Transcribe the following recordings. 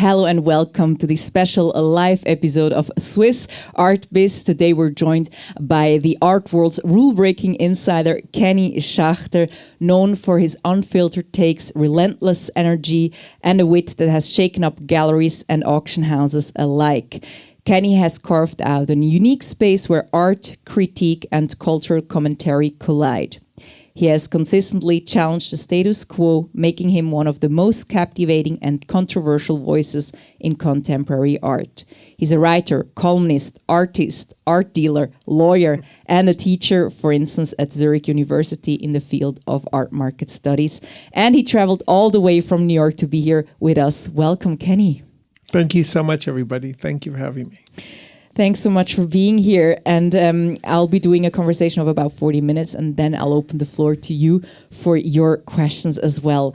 Hello and welcome to the special live episode of Swiss Art Biz. Today we're joined by the art world's rule-breaking insider, Kenny Schachter, known for his unfiltered takes, relentless energy, and a wit that has shaken up galleries and auction houses alike. Kenny has carved out a unique space where art, critique, and cultural commentary collide. He has consistently challenged the status quo, making him one of the most captivating and controversial voices in contemporary art. He's a writer, columnist, artist, art dealer, lawyer, and a teacher, for instance, at Zurich University in the field of art market studies. And he traveled all the way from New York to be here with us. Welcome, Kenny. Thank you so much, everybody. Thank you for having me. Thanks so much for being here. And I'll be doing a conversation of about 40 minutes, and then I'll open the floor to you for your questions as well.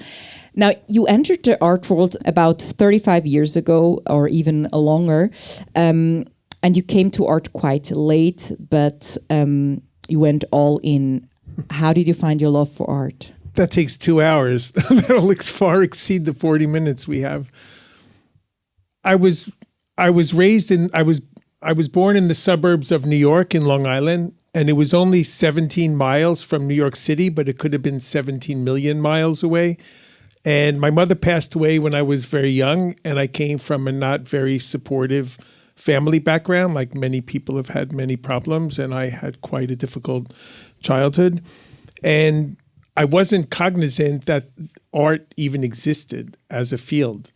Now, you entered the art world about 35 years ago, or even longer, and you came to art quite late, but you went all in. How did you find your love for art? That takes 2 hours. That'll far exceed the 40 minutes we have. I was born in the suburbs of New York in Long Island, and it was only 17 miles from New York City, but it could have been 17 million miles away. And my mother passed away when I was very young, and I came from a not very supportive family background. Like many people have had many problems, and I had quite a difficult childhood. And I wasn't cognizant that art even existed as a field.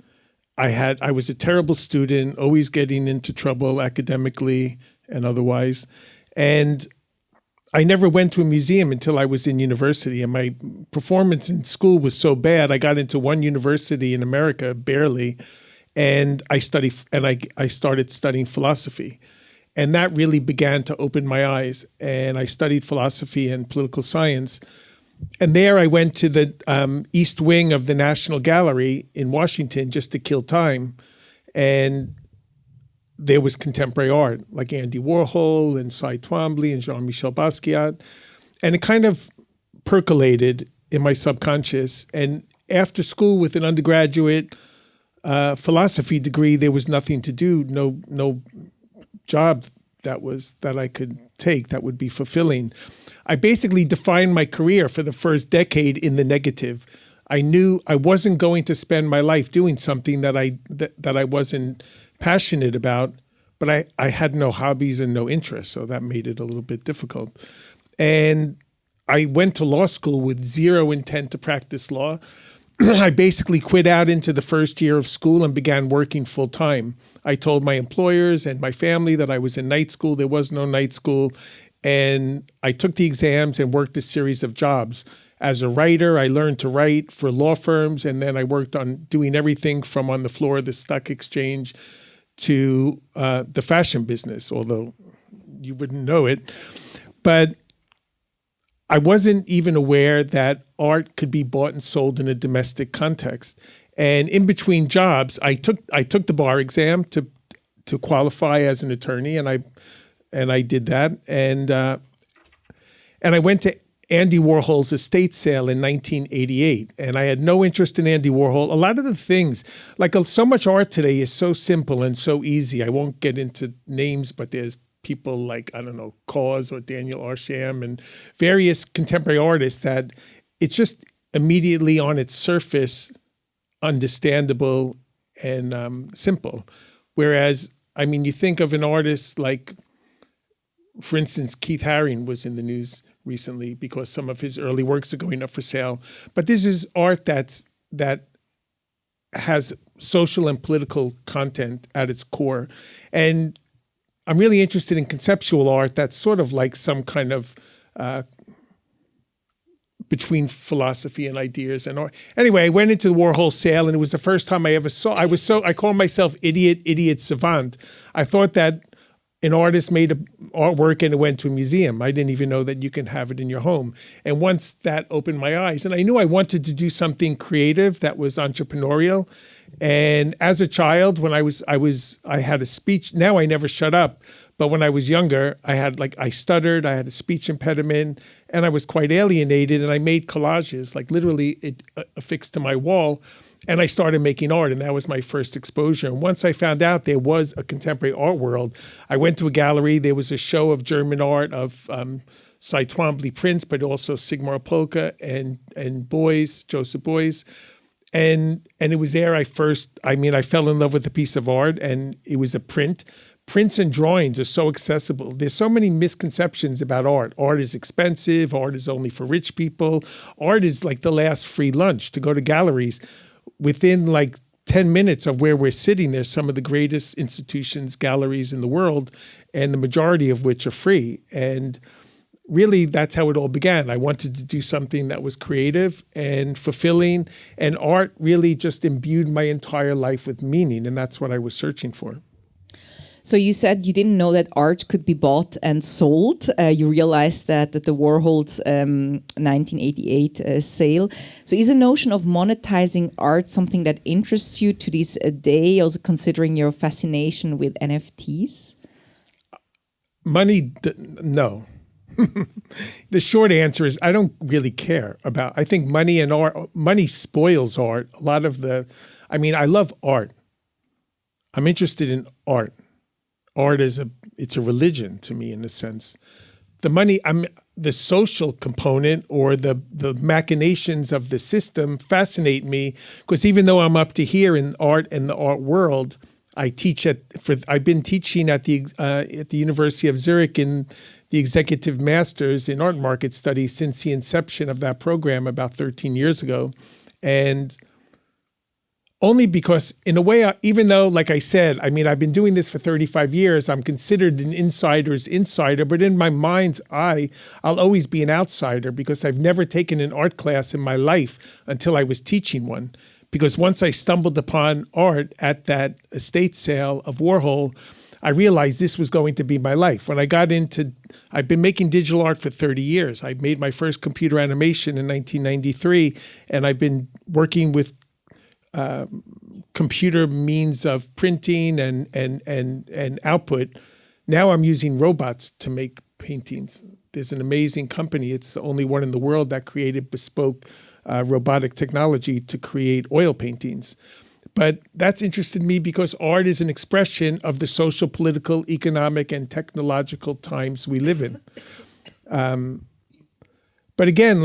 I was a terrible student, always getting into trouble academically and otherwise. And I never went to a museum until I was in university. And my performance in school was so bad, I got into one university in America, barely. And I started studying philosophy. And that really began to open my eyes. And I studied philosophy and political science. And there I went to the East Wing of the National Gallery in Washington just to kill time. And there was contemporary art, like Andy Warhol and Cy Twombly and Jean-Michel Basquiat. And it kind of percolated in my subconscious. And after school with an undergraduate philosophy degree, there was nothing to do, no job that I could take that would be fulfilling. I basically defined my career for the first decade in the negative. I knew I wasn't going to spend my life doing something that I wasn't passionate about, but I had no hobbies and no interests, so that made it a little bit difficult. And I went to law school with zero intent to practice law. I basically quit out into the first year of school and began working full time. I told my employers and my family that I was in night school. There was no night school. And I took the exams and worked a series of jobs. As a writer, I learned to write for law firms, and then I worked on doing everything from on the floor of the stock exchange to the fashion business, although you wouldn't know it. But I wasn't even aware that art could be bought and sold in a domestic context. And in between jobs, I took the bar exam to qualify as an attorney, and I did that. And I went to Andy Warhol's estate sale in 1988, and I had no interest in Andy Warhol. A lot of the things, like so much art today is so simple and so easy. I won't get into names, but there's people like, I don't know, Cause or Daniel Arsham and various contemporary artists that it's just immediately on its surface understandable and simple. Whereas, I mean, you think of an artist like, for instance, Keith Haring was in the news recently because some of his early works are going up for sale. But this is art that has social and political content at its core. And I'm really interested in conceptual art that's sort of like some kind of between philosophy and ideas and art. Anyway, I went into the Warhol sale, and it was the first time I ever saw. I call myself idiot savant. I thought that an artist made artwork and it went to a museum. I didn't even know that you can have it in your home. And once that opened my eyes, and I knew I wanted to do something creative that was entrepreneurial. And as a child, when I had a speech. Now I never shut up, but when I was younger, I stuttered. I had a speech impediment, and I was quite alienated. And I made collages, like literally it affixed to my wall. And I started making art, and that was my first exposure. And once I found out there was a contemporary art world, I went to a gallery. There was a show of German art of Cy Twombly prints, but also Sigmar Polka and Beuys, Joseph Beuys. And it was there I fell in love with a piece of art, and it was a print. Prints and drawings are so accessible. There's so many misconceptions about art. Art is expensive. Art is only for rich people. Art is like the last free lunch. To go to galleries, within like 10 minutes of where we're sitting, there's some of the greatest institutions, galleries in the world, and the majority of which are free. And really, that's how it all began. I wanted to do something that was creative and fulfilling, and art really just imbued my entire life with meaning, and that's what I was searching for. So you said you didn't know that art could be bought and sold. You realized that at the Warhol's 1988 sale. So is the notion of monetizing art something that interests you to this day, also considering your fascination with NFTs? Money, no. The short answer is I don't really care about. I think money and art, money spoils art. A lot of I love art. I'm interested in art. Art it's a religion to me in a sense. The social component or the machinations of the system fascinate me, because even though I'm up to here in art and the art world, I've been teaching at the University of Zurich in the Executive Masters in Art Market Studies since the inception of that program about 13 years ago. And only because, in a way, even though, like I said, I've been doing this for 35 years, I'm considered an insider's insider, but in my mind's eye, I'll always be an outsider because I've never taken an art class in my life until I was teaching one. Because once I stumbled upon art at that estate sale of Warhol, I realized this was going to be my life. When I got I've been making digital art for 30 years. I made my first computer animation in 1993, and I've been working with computer means of printing and output. Now I'm using robots to make paintings. There's an amazing company. It's the only one in the world that created bespoke robotic technology to create oil paintings. But that's interested me because art is an expression of the social, political, economic, and technological times we live in. But again,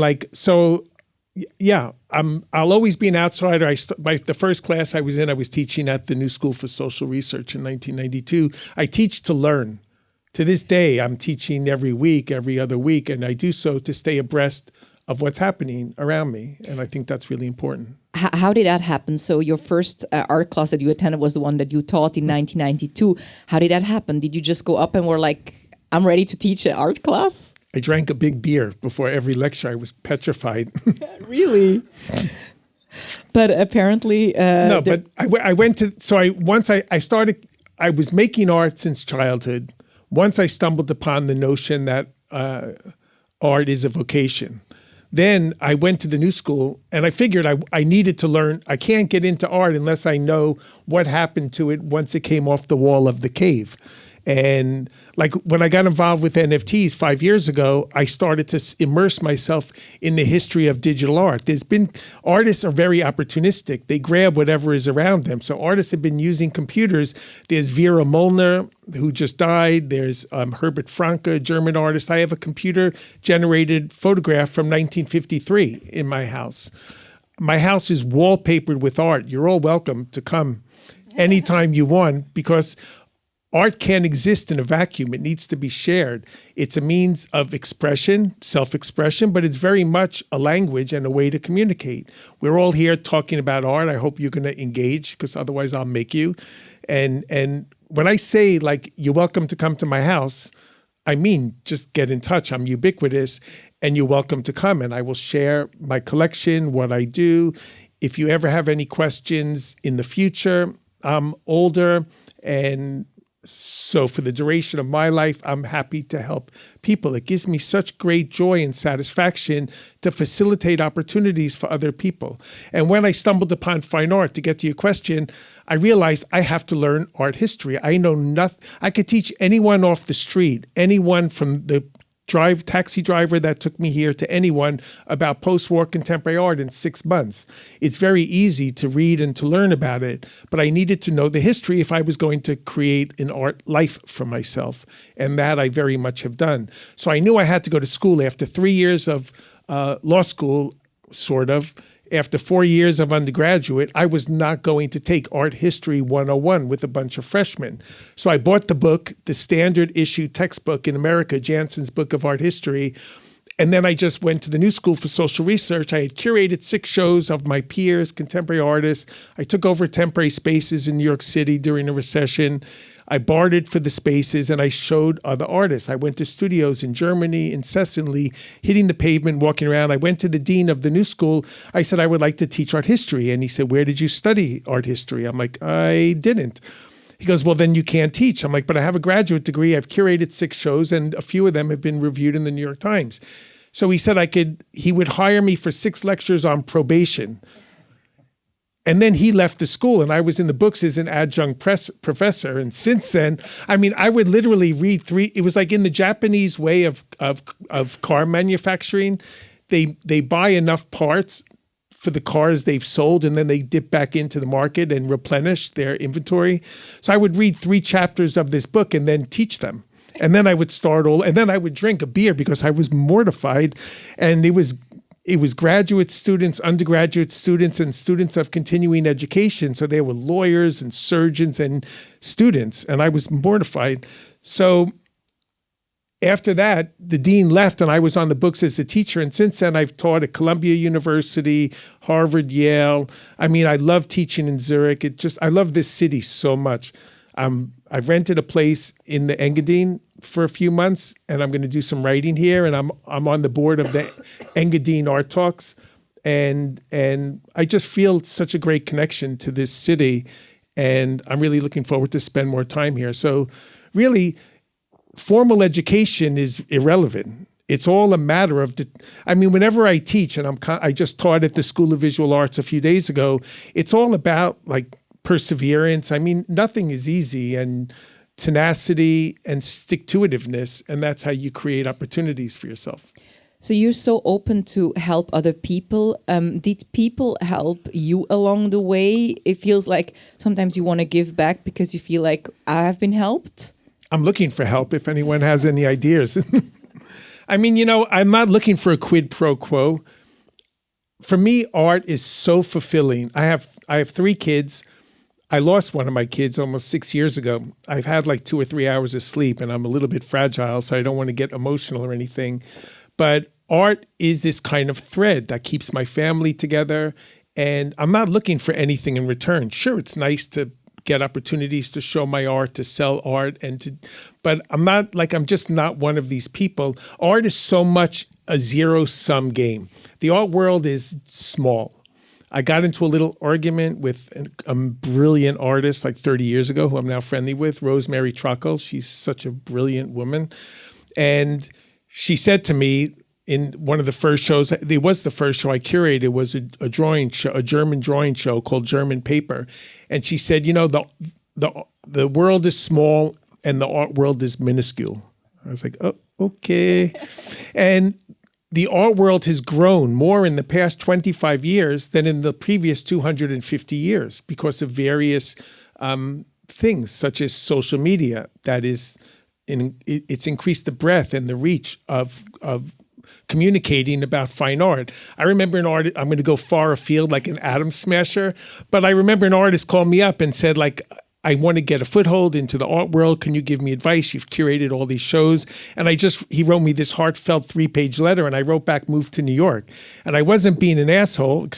I'll always be an outsider. The first class I was in, I was teaching at the New School for Social Research in 1992. I teach to learn. To this day, I'm teaching every week, every other week, and I do so to stay abreast of what's happening around me. And I think that's really important. How did that happen? So your first art class that you attended was the one that you taught in 1992. How did that happen? Did you just go up and were like, I'm ready to teach an art class? I drank a big beer before every lecture. I was petrified. Really? But apparently... no, but I went to... So I was making art since childhood. Once I stumbled upon the notion that art is a vocation. Then I went to the New School, and I figured I needed to learn. I can't get into art unless I know what happened to it once it came off the wall of the cave. And like when I got involved with NFTs 5 years ago, I started to immerse myself in the history of digital art. Artists are very opportunistic. They grab whatever is around them. So artists have been using computers. There's Vera Molnar, who just died. There's Herbert Franke, a German artist. I have a computer-generated photograph from 1953 in my house. My house is wallpapered with art. You're all welcome to come anytime you want, because art can't exist in a vacuum. It needs to be shared. It's a means of expression, self-expression, but it's very much a language and a way to communicate. We're all here talking about art. I hope you're going to engage, because otherwise I'll make you. And when I say, like, you're welcome to come to my house, I mean, just get in touch. I'm ubiquitous, and you're welcome to come, and I will share my collection, what I do. If you ever have any questions in the future, I'm older, and so for the duration of my life, I'm happy to help people. It gives me such great joy and satisfaction to facilitate opportunities for other people. And when I stumbled upon fine art, to get to your question, I realized I have to learn art history. I know nothing. I could teach anyone off the street, anyone from the taxi driver that took me here to anyone about post-war contemporary art in 6 months. It's very easy to read and to learn about it, but I needed to know the history if I was going to create an art life for myself, and that I very much have done. So I knew I had to go to school after 3 years of law school, sort of. After 4 years of undergraduate, I was not going to take Art History 101 with a bunch of freshmen. So I bought the book, the standard issue textbook in America, Jansen's Book of Art History. And then I just went to the New School for Social Research. I had curated 6 shows of my peers, contemporary artists. I took over temporary spaces in New York City during the recession. I bartered for the spaces and I showed other artists. I went to studios in Germany incessantly, hitting the pavement, walking around. I went to the dean of the New School. I said, I would like to teach art history. And he said, where did you study art history? I'm like, I didn't. He goes, well, then you can't teach. I'm like, but I have a graduate degree. I've curated 6 shows and a few of them have been reviewed in the New York Times. So he said he would hire me for 6 lectures on probation. And then he left the school and I was in the books as an adjunct professor. And since then, I mean, I would literally read 3. It was like in the Japanese way of car manufacturing. They buy enough parts for the cars they've sold and then they dip back into the market and replenish their inventory. So I would read 3 chapters of this book and then teach them. And then I would and then I would drink a beer because I was mortified. And it was graduate students, undergraduate students, and students of continuing education. So there were lawyers and surgeons and students, and I was mortified. So after that, the dean left, and I was on the books as a teacher. And since then, I've taught at Columbia University, Harvard, Yale. I mean, I love teaching in Zurich. I love this city so much. I've rented a place in the Engadine for a few months, and I'm going to do some writing here. And I'm on the board of the Engadine Art Talks, and I just feel such a great connection to this city, and I'm really looking forward to spend more time here. So, really, formal education is irrelevant. It's all a matter of whenever I teach, and I just taught at the School of Visual Arts a few days ago. It's all about like perseverance. I mean, nothing is easy, and tenacity and stick-to-itiveness, and that's how you create opportunities for yourself. So you're so open to help other people. Did people help you along the way? It feels like sometimes you want to give back because you feel like I have been helped. I'm looking for help if anyone has any ideas. I mean, I'm not looking for a quid pro quo. For me, art is so fulfilling. I have 3 kids. I lost one of my kids almost 6 years ago. I've had like 2 or 3 hours of sleep and I'm a little bit fragile, so I don't want to get emotional or anything. But art is this kind of thread that keeps my family together, and I'm not looking for anything in return. Sure, it's nice to get opportunities to show my art, to sell art, but I'm just not one of these people. Art is so much a zero-sum game. The art world is small. I got into a little argument with a brilliant artist like 30 years ago who I'm now friendly with, Rosemary Truckle. She's such a brilliant woman. And she said to me in one of the first shows, it was the first show I curated, was a drawing show, a German drawing show called German Paper. And she said, the world is small and the art world is minuscule. I was like, oh, okay. And the art world has grown more in the past 25 years than in the previous 250 years because of various things such as social media. That is, it's increased the breadth and the reach of communicating about fine art. I remember an artist, I'm going to go far afield like an atom smasher, but I remember an artist called me up and said, like, I want to get a foothold into the art world. Can you give me advice? You've curated all these shows. And he wrote me this heartfelt 3-page letter, and I wrote back, move to New York. And I wasn't being an asshole,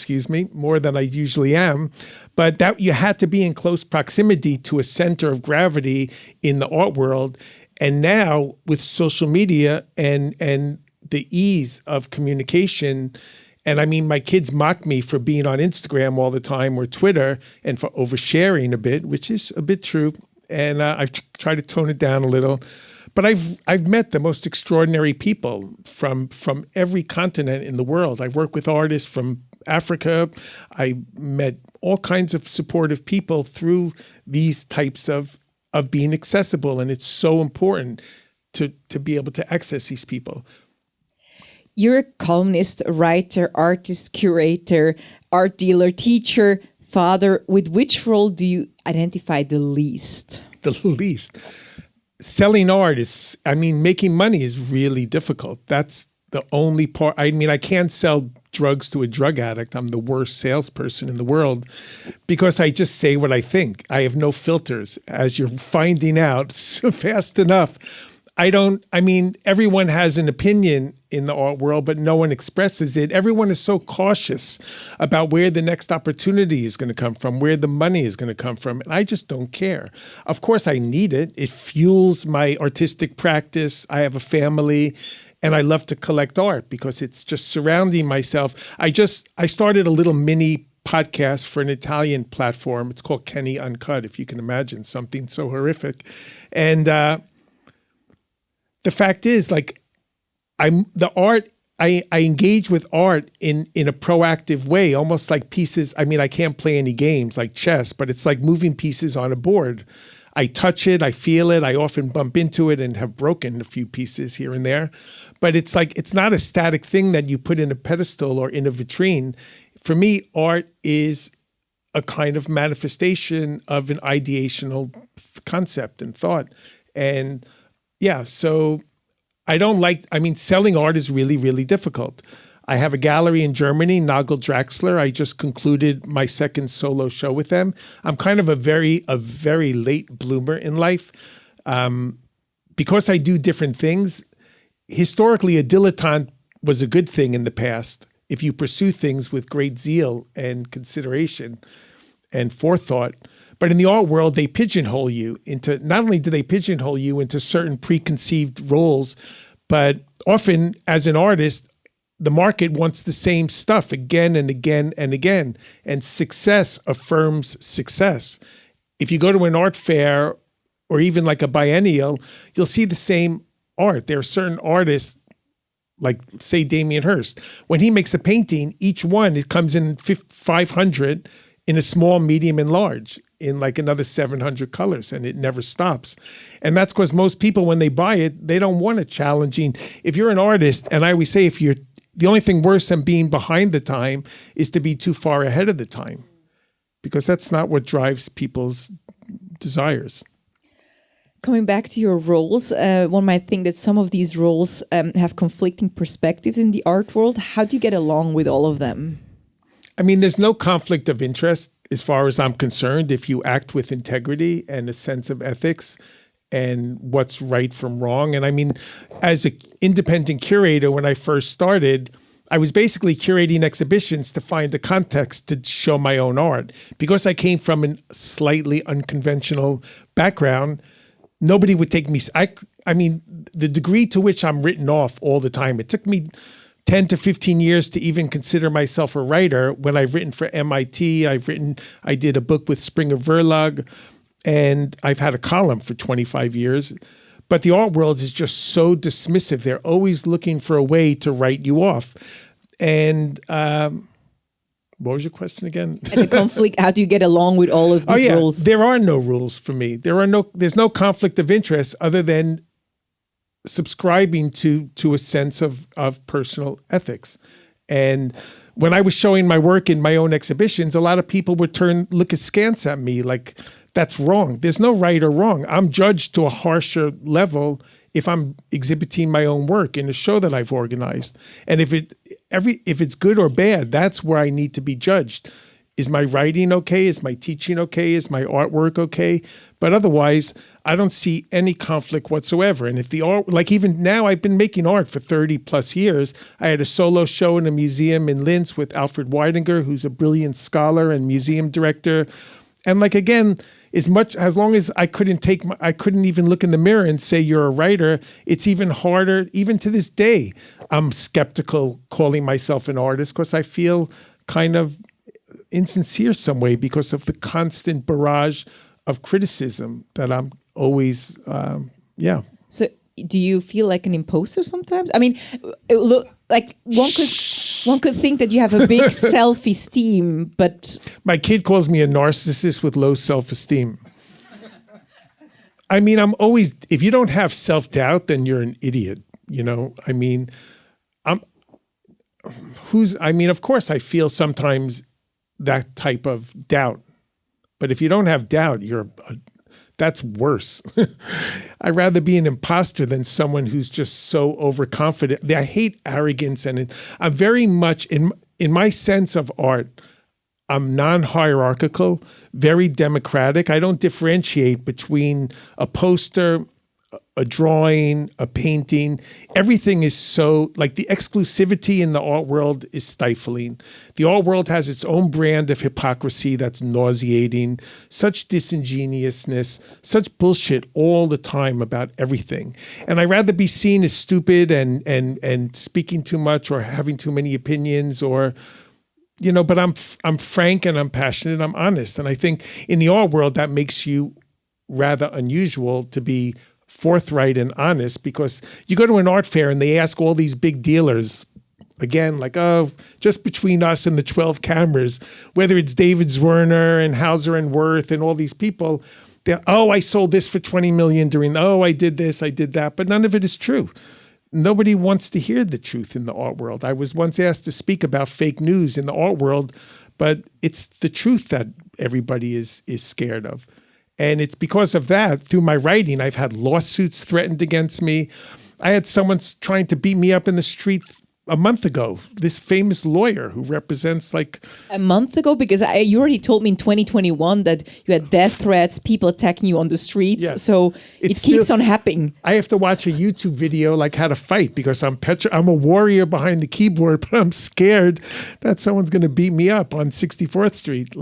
more than I usually am, but that you had to be in close proximity to a center of gravity in the art world. And now with social media and the ease of communication, and I mean, my kids mock me for being on Instagram all the time or Twitter and for oversharing a bit, which is a bit true. And I've tried to tone it down a little. But I've met the most extraordinary people from every continent in the world. I've worked with artists from Africa. I met all kinds of supportive people through these types of being accessible. And it's so important. to be able to access these people. You're a columnist, writer, artist, curator, art dealer, teacher, father. With which role do you identify the least? The least. Selling art is, making money is really difficult. That's the only part. I can't sell drugs to a drug addict. I'm the worst salesperson in the world because I just say what I think. I have no filters, as you're finding out fast enough. Everyone has an opinion in the art world, but no one expresses it. Everyone is so cautious about where the next opportunity is going to come from, where the money is going to come from. And I just don't care. Of course, I need it. It fuels my artistic practice. I have a family and I love to collect art because it's just surrounding myself. I started a little mini podcast for an Italian platform. It's called Kenny Uncut, if you can imagine something so horrific. And, the fact is, I engage with art in a proactive way, almost like pieces. I can't play any games like chess, but it's like moving pieces on a board. I touch it, I feel it, I often bump into it and have broken a few pieces here and there. But it's not a static thing that you put in a pedestal or in a vitrine. For me, art is a kind of manifestation of an ideational concept and thought. And yeah, so selling art is really, really difficult. I have a gallery in Germany, Nagel Draxler. I just concluded my second solo show with them. I'm kind of a very late bloomer in life. Because I do different things, historically a dilettante was a good thing in the past. If you pursue things with great zeal and consideration and forethought. But in the art world, they pigeonhole you into, not only do they pigeonhole you into certain preconceived roles, but often as an artist, the market wants the same stuff again and again and again. And success affirms success. If you go to an art fair or even like a biennial, you'll see the same art. There are certain artists, like say Damien Hirst. When he makes a painting, each one, it comes in 500 in a small, medium, and large, in like another 700 colors, and it never stops. And that's because most people, when they buy it, they don't want a challenging. If you're an artist, and I always say, the only thing worse than being behind the time is to be too far ahead of the time, because that's not what drives people's desires. Coming back to your roles, one might think that some of these roles have conflicting perspectives in the art world. How do you get along with all of them? There's no conflict of interest as far as I'm concerned if you act with integrity and a sense of ethics and what's right from wrong. And as an independent curator, when I first started, I was basically curating exhibitions to find the context to show my own art. Because I came from a slightly unconventional background, nobody would take me. The degree to which I'm written off all the time, it took me 10 to 15 years to even consider myself a writer. When I've written for MIT, I did a book with Springer Verlag, and I've had a column for 25 years. But the art world is just so dismissive. They're always looking for a way to write you off. And what was your question again? And the conflict, how do you get along with all of these rules? There are no rules for me. There's no conflict of interest other than subscribing to a sense of personal ethics. And when I was showing my work in my own exhibitions, a lot of people would look askance at me like, that's wrong. There's no right or wrong. I'm judged to a harsher level if I'm exhibiting my own work in a show that I've organized. And if it's good or bad, that's where I need to be judged. Is my writing okay? Is my teaching okay? Is my artwork okay? But otherwise, I don't see any conflict whatsoever. And if the art, like even now, I've been making art for 30 plus years. I had a solo show in a museum in Linz with Alfred Weidinger, who's a brilliant scholar and museum director. And again, as long as I couldn't even look in the mirror and say you're a writer, it's even harder. Even to this day, I'm skeptical calling myself an artist because I feel kind of insincere some way because of the constant barrage of criticism that I'm always, So do you feel like an imposter sometimes? Look, like one could think that you have a big self-esteem, but... My kid calls me a narcissist with low self-esteem. I mean, if you don't have self-doubt, then you're an idiot. I mean, of course I feel sometimes that type of doubt, but if you don't have doubt, that's worse. I'd rather be an imposter than someone who's just so overconfident. I hate arrogance, and I'm very much in my sense of art. I'm non-hierarchical, very democratic. I don't differentiate between a poster, a drawing, a painting. Everything is so, like, the exclusivity in the art world is stifling. The art world has its own brand of hypocrisy that's nauseating, such disingenuousness, such bullshit all the time about everything. And I'd rather be seen as stupid and speaking too much or having too many opinions or, but I'm frank and I'm passionate, I'm honest. And I think in the art world, that makes you rather unusual to be forthright and honest, because you go to an art fair and they ask all these big dealers, again, like, oh, just between us and the 12 cameras, whether it's David Zwirner and Hauser and Wirth and all these people, I sold this for 20 million I did this, I did that, but none of it is true. Nobody wants to hear the truth in the art world. I was once asked to speak about fake news in the art world, but it's the truth that everybody is scared of. And it's because of that, through my writing, I've had lawsuits threatened against me. I had someone trying to beat me up in the street a month ago, this famous lawyer who represents A month ago? Because you already told me in 2021 that you had death threats, people attacking you on the streets. Yes. So it keeps on happening. I have to watch a YouTube video like how to fight, because I'm a warrior behind the keyboard, but I'm scared that someone's going to beat me up on 64th Street.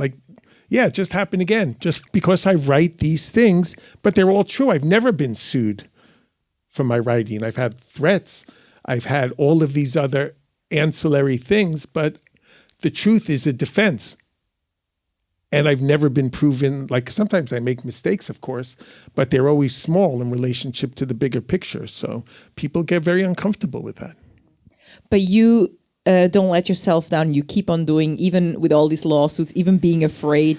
It just happened again, just because I write these things, but they're all true. I've never been sued for my writing. I've had threats. I've had all of these other ancillary things, but the truth is a defense. And I've never been proven, sometimes I make mistakes, of course, but they're always small in relationship to the bigger picture. So people get very uncomfortable with that. But you don't let yourself down. You keep on doing, even with all these lawsuits, even being afraid,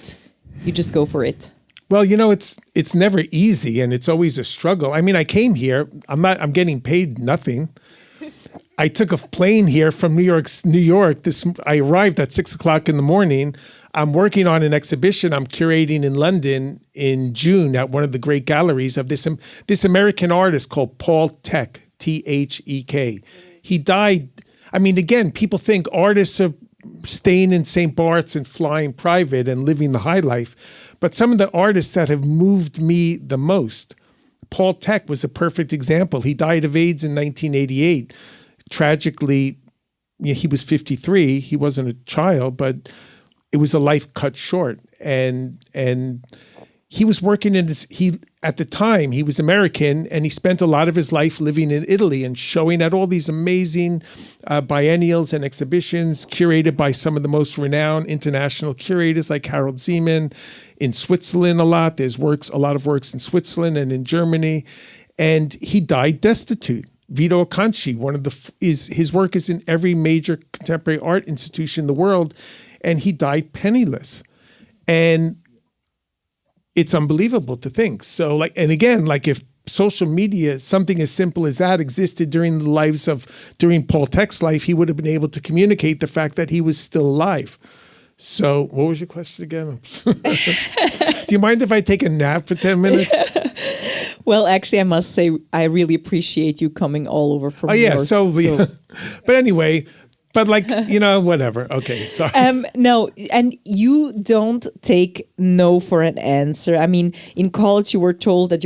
you just go for it. Well, it's never easy, and it's always a struggle. I mean, I came here, I'm getting paid nothing. I took a plane here from New York. I arrived at 6:00 in the morning. I'm working on an exhibition I'm curating in London in June at one of the great galleries of this American artist called Paul Thek, Thek. He died. I mean, again, people think artists are staying in St. Bart's and flying private and living the high life. But some of the artists that have moved me the most, Paul Thek was a perfect example. He died of AIDS in 1988. Tragically, he was 53. He wasn't a child, but it was a life cut short. And he was working at the time, he was American, and he spent a lot of his life living in Italy and showing at all these amazing biennials and exhibitions curated by some of the most renowned international curators like Harold Zeman. In Switzerland a lot. There's a lot of works in Switzerland and in Germany. And he died destitute. Vito Acconci, his work is in every major contemporary art institution in the world, and he died penniless. And it's unbelievable to think. So if social media, something as simple as that, existed during Paul Thek's life, he would have been able to communicate the fact that he was still alive. So what was your question again? Do you mind if I take a nap for 10 minutes? Well, actually, I must say, I really appreciate you coming all over from New York. But anyway, but whatever. Okay, sorry. No, and you don't take no for an answer. I mean, in college, you were told that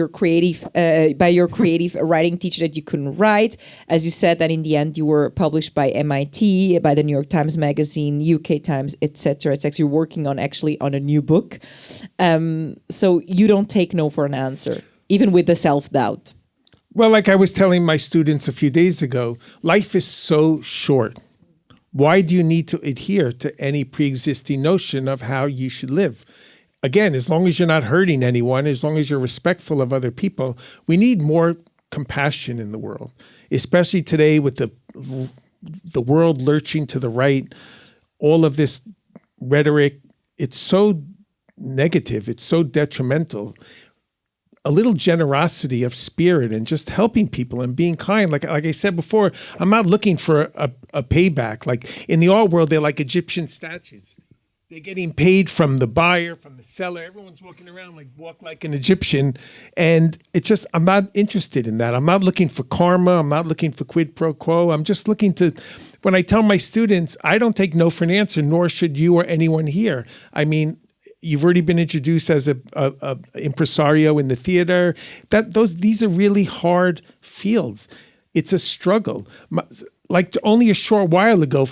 by your creative writing teacher that you couldn't write. As you said, that in the end, you were published by MIT, by the New York Times Magazine, UK Times, etc. It's actually working on a new book. So you don't take no for an answer, even with the self-doubt. Well, like I was telling my students a few days ago, life is so short. Why do you need to adhere to any pre-existing notion of how you should live? Again, as long as you're not hurting anyone, as long as you're respectful of other people, we need more compassion in the world, especially today with the world lurching to the right. All of this rhetoric, it's so negative, it's so detrimental. a little generosity of spirit and just helping people and being kind. Like I said before, I'm not looking for a payback. Like in the art world, they're like Egyptian statues. They're getting paid from the buyer, from the seller. Everyone's walking around walk like an Egyptian. And it's just, I'm not interested in that. I'm not looking for karma. I'm not looking for quid pro quo. I'm just looking to, when I tell my students, I don't take no for an answer, nor should you or anyone here. I mean, you've already been introduced as a impresario in the theater. These are really hard fields. It's a struggle. Only a short while ago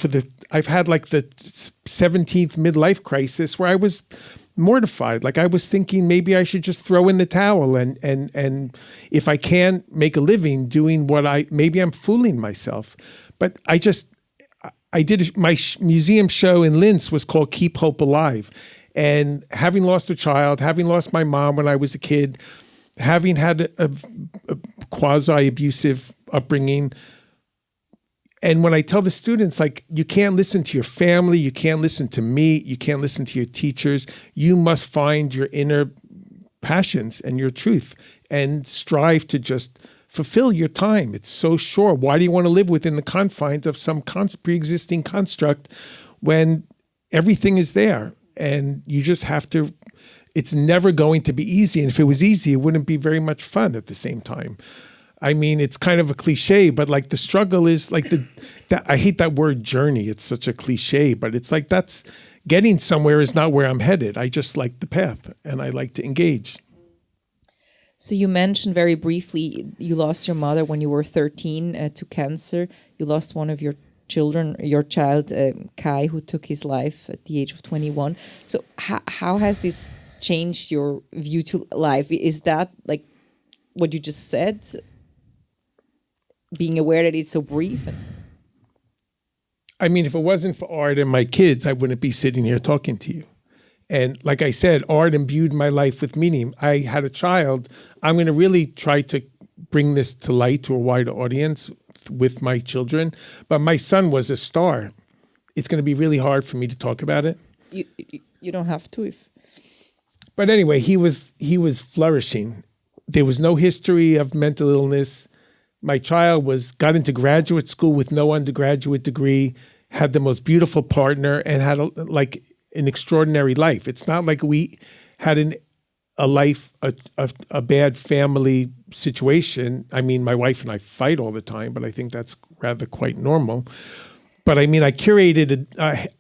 I've had the 17th midlife crisis where I was mortified. I was thinking maybe I should just throw in the towel and if I can't make a living doing maybe I'm fooling myself. But I did my museum show in Linz was called Keep Hope Alive. And having lost a child, having lost my mom when I was a kid, having had a quasi-abusive upbringing. And when I tell the students, you can't listen to your family, you can't listen to me, you can't listen to your teachers, you must find your inner passions and your truth and strive to just fulfill your time. It's so short. Why do you want to live within the confines of some pre-existing construct when everything is there? And you just have to, it's never going to be easy. And if it was easy, it wouldn't be very much fun at the same time. I mean, it's kind of a cliche, but the struggle is I hate that word journey. It's such a cliche, but it's that's getting somewhere is not where I'm headed. I just like the path and I like to engage. So you mentioned very briefly, you lost your mother when you were 13 to cancer. You lost one of your child, Kai, who took his life at the age of 21. So how has this changed your view to life? Is that what you just said? Being aware that it's so brief? I mean, if it wasn't for art and my kids, I wouldn't be sitting here talking to you. And like I said, art imbued my life with meaning. I had a child. I'm going to really try to bring this to light to a wider audience with my children. But my son was a star. It's going to be really hard for me to talk about it. You don't have to. But anyway, he was flourishing. There was no history of mental illness. My child got into graduate school with no undergraduate degree, had the most beautiful partner, and had an extraordinary life. It's not like we had a bad family situation. I mean, my wife and I fight all the time, but I think that's rather quite normal. But I mean, I curated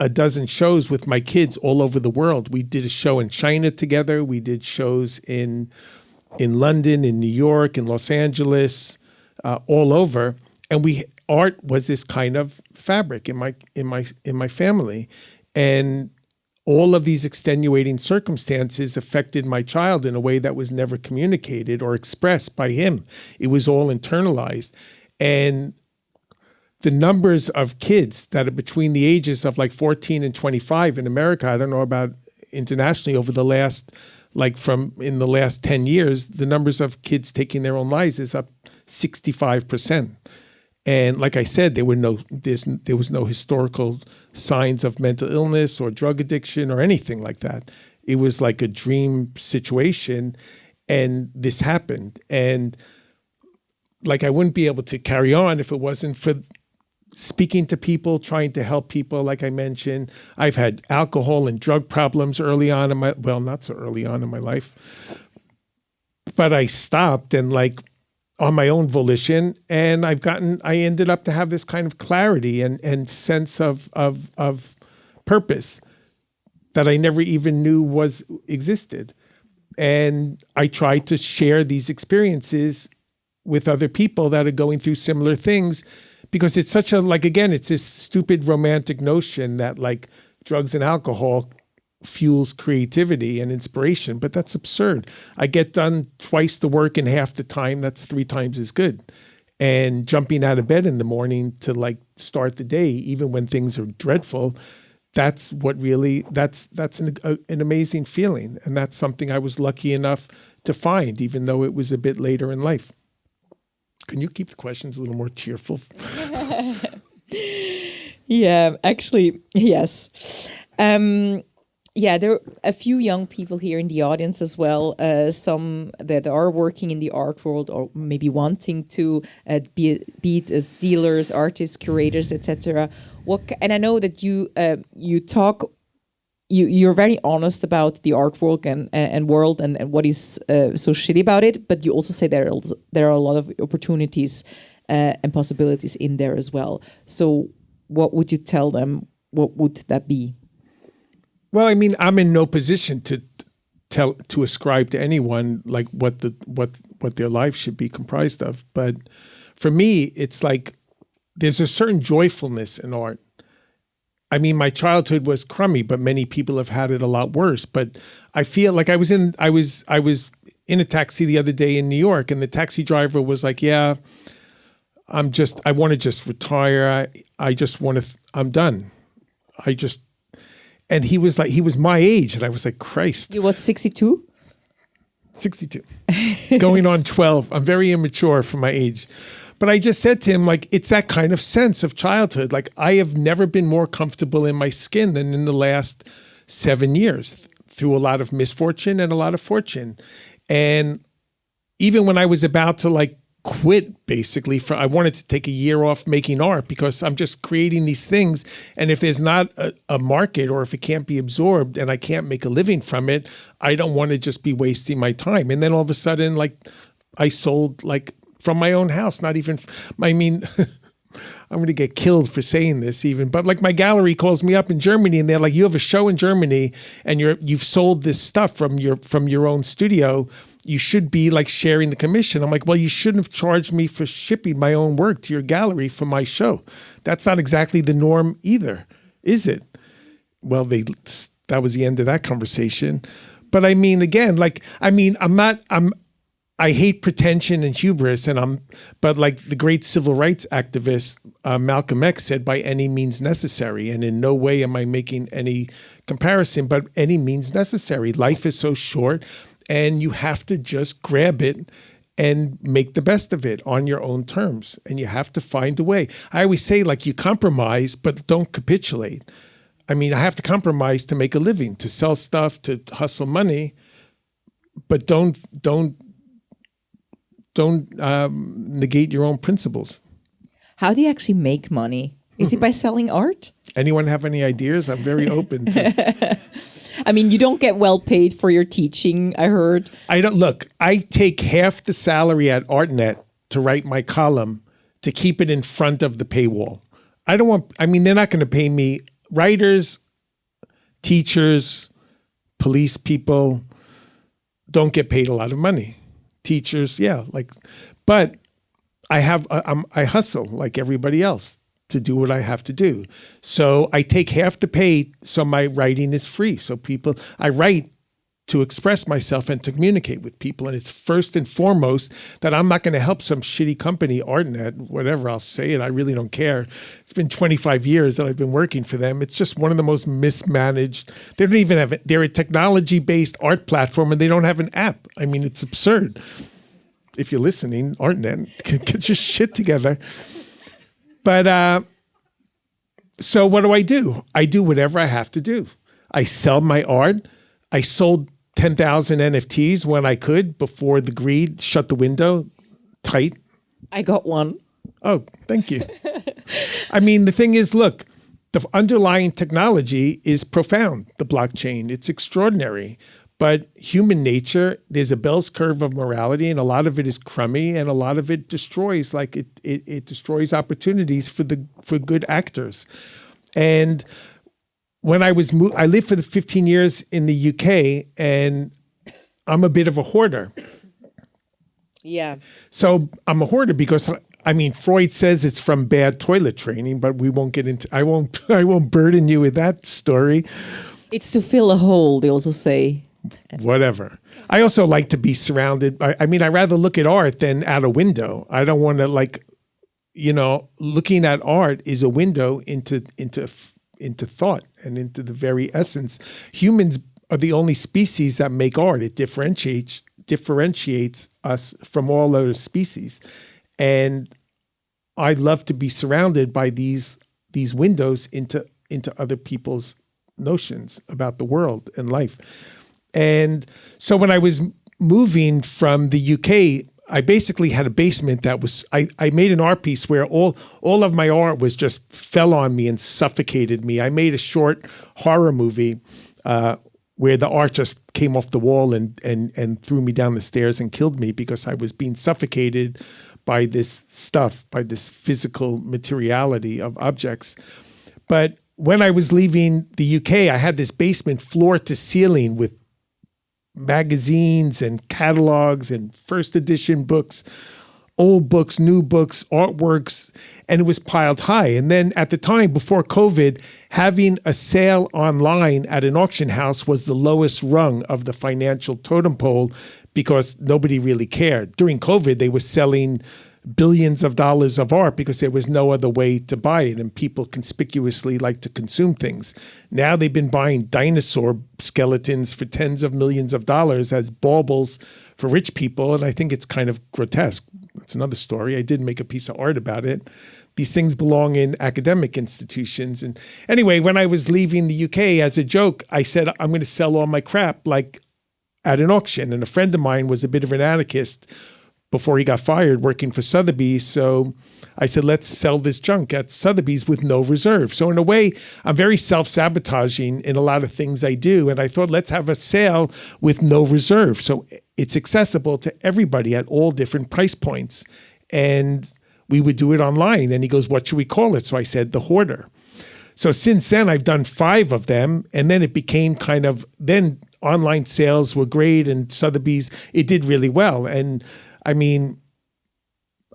a dozen shows with my kids all over the world. We did a show in China together. We did shows in London, in New York, in Los Angeles, all over. And art was this kind of fabric in my family. And all of these extenuating circumstances affected my child in a way that was never communicated or expressed by him. It was all internalized. And the numbers of kids that are between the ages of 14 and 25 in America, I don't know about internationally, over the last, in the last 10 years, the numbers of kids taking their own lives is up 65%. And like I said, there was no historical signs of mental illness or drug addiction or anything like that. It was like a dream situation, and this happened. And I wouldn't be able to carry on if it wasn't for speaking to people, trying to help people. Like I mentioned, I've had alcohol and drug problems early on not so early on in my life, but I stopped and on my own volition, and I ended up to have this kind of clarity and sense of purpose that I never even knew existed. And I tried to share these experiences with other people that are going through similar things, because it's such it's this stupid romantic notion that drugs and alcohol fuels creativity and inspiration, but that's absurd. I get done twice the work in half the time. That's 3 times as good. And jumping out of bed in the morning to start the day, even when things are dreadful, that's what really, that's an amazing feeling. And that's something I was lucky enough to find, even though it was a bit later in life. Can you keep the questions a little more cheerful? Yeah, actually, yes. Yeah, there are a few young people here in the audience as well. Some that are working in the art world or maybe wanting to be it as dealers, artists, curators, etc. And I know that you talk. You're very honest about the art world and world and what is so shitty about it. But you also say there are a lot of opportunities and possibilities in there as well. So what would you tell them? What would that be? Well, I mean, I'm in no position to ascribe to anyone like what their life should be comprised of. But for me, it's like there's a certain joyfulness in art. I mean, my childhood was crummy, but many people have had it a lot worse. But I feel like I was in a taxi the other day in New York, and the taxi driver was like, "Yeah, I want to just retire. I'm done. And he was my age, and I was like, Christ. You what, 62? 62. Going on 12. I'm very immature for my age. But I just said to him, like, it's that kind of sense of childhood. Like, I have never been more comfortable in my skin than in the last 7 years through a lot of misfortune and a lot of fortune. And even when I was about to like quit, basically, I wanted to take a year off making art because I'm just creating these things. And if there's not a market or if it can't be absorbed and I can't make a living from it, I don't want to just be wasting my time. And then all of a sudden, like, I sold like from my own house, not even, I mean, I'm going to get killed for saying this even, but like my gallery calls me up in Germany and they're like, you have a show in Germany and you've sold this stuff from your own studio. You should be like sharing the commission. I'm like, well, you shouldn't have charged me for shipping my own work to your gallery for my show. That's not exactly the norm either, is it? Well, that was the end of that conversation. But I mean, again, like, I mean, I hate pretension and hubris, but like the great civil rights activist Malcolm X said, by any means necessary. And in no way am I making any comparison, but any means necessary. Life is so short, and you have to just grab it and make the best of it on your own terms. And you have to find a way. I always say, like, you compromise, but don't capitulate. I mean, I have to compromise to make a living, to sell stuff, to hustle money, but don't negate your own principles. How do you actually make money? Is it by selling art? Anyone have any ideas? I'm very open to. I mean, you don't get well paid for your teaching, I heard. I take half the salary at ArtNet to write my column to keep it in front of the paywall. They're not going to pay me. Writers, teachers, police people don't get paid a lot of money. Teachers, yeah, but I hustle like everybody else to do what I have to do. So I take half the pay, so my writing is free. So I write to express myself and to communicate with people. And it's first and foremost that I'm not going to help some shitty company, ArtNet, whatever, I'll say it. I really don't care. It's been 25 years that I've been working for them. It's just one of the most mismanaged. They don't even have it. They're a technology-based art platform and they don't have an app. I mean, it's absurd. If you're listening, ArtNet, get your shit together. But so what do? I do whatever I have to do. I sell my art. I sold 10,000 NFTs when I could before the greed shut the window tight. I got one. Oh, thank you. I mean, the thing is, look, the underlying technology is profound, the blockchain. It's extraordinary. But human nature, there's a Bell's curve of morality, and a lot of it is crummy, and a lot of it destroys, like it destroys opportunities for good actors. And when I lived for the 15 years in the UK, and I'm a bit of a hoarder. Yeah. So I'm a hoarder because, I mean, Freud says it's from bad toilet training, but we won't get into. I won't burden you with that story. It's to fill a hole, they also say. Whatever. I also like to be surrounded by. I mean, I rather look at art than at a window. I don't want to looking at art is a window into thought and into the very essence. Humans are the only species that make art. It differentiates us from all other species. And I love to be surrounded by these windows into other people's notions about the world and life. And so when I was moving from the UK, I basically had a basement that was, I made an art piece where all of my art was just fell on me and suffocated me. I made a short horror movie where the art just came off the wall and threw me down the stairs and killed me because I was being suffocated by this stuff, by this physical materiality of objects. But when I was leaving the UK, I had this basement floor to ceiling with magazines and catalogs and first edition books, old books, new books, artworks, and it was piled high. And then at the time, before COVID, having a sale online at an auction house was the lowest rung of the financial totem pole because nobody really cared. During COVID, they were selling billions of dollars of art because there was no other way to buy it, and people conspicuously like to consume things. Now they've been buying dinosaur skeletons for tens of millions of dollars as baubles for rich people, and I think it's kind of grotesque. That's another story. I did make a piece of art about it. These things belong in academic institutions. And anyway, when I was leaving the UK, as a joke, I said, I'm going to sell all my crap like at an auction. And a friend of mine was a bit of an anarchist before he got fired working for Sotheby's. So I said, let's sell this junk at Sotheby's with no reserve. So in a way, I'm very self-sabotaging in a lot of things I do. And I thought, let's have a sale with no reserve. So it's accessible to everybody at all different price points. And we would do it online. And he goes, what should we call it? So I said, The Hoarder. So since then, I've done 5 of them. And then it became kind of, then online sales were great. And Sotheby's, it did really well. And I mean,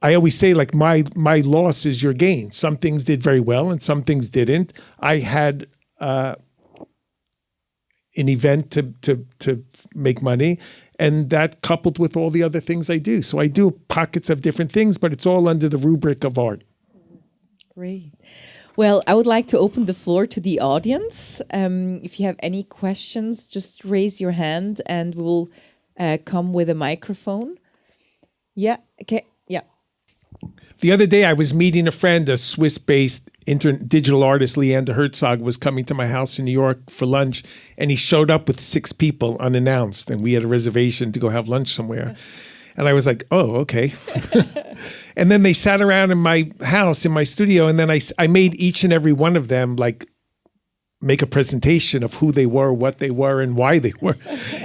I always say, like, my loss is your gain. Some things did very well and some things didn't. I had an event to make money, and that coupled with all the other things I do. So I do pockets of different things, but it's all under the rubric of art. Great. Well, I would like to open the floor to the audience. If you have any questions, just raise your hand and we'll come with a microphone. Yeah. Okay. Yeah. The other day I was meeting a friend, a Swiss-based digital artist, Leander Herzog, was coming to my house in New York for lunch, and he showed up with 6 people unannounced, and we had a reservation to go have lunch somewhere. And I was like, oh, okay. And then they sat around in my house, in my studio, and then I made each and every one of them like make a presentation of who they were, what they were, and why they were.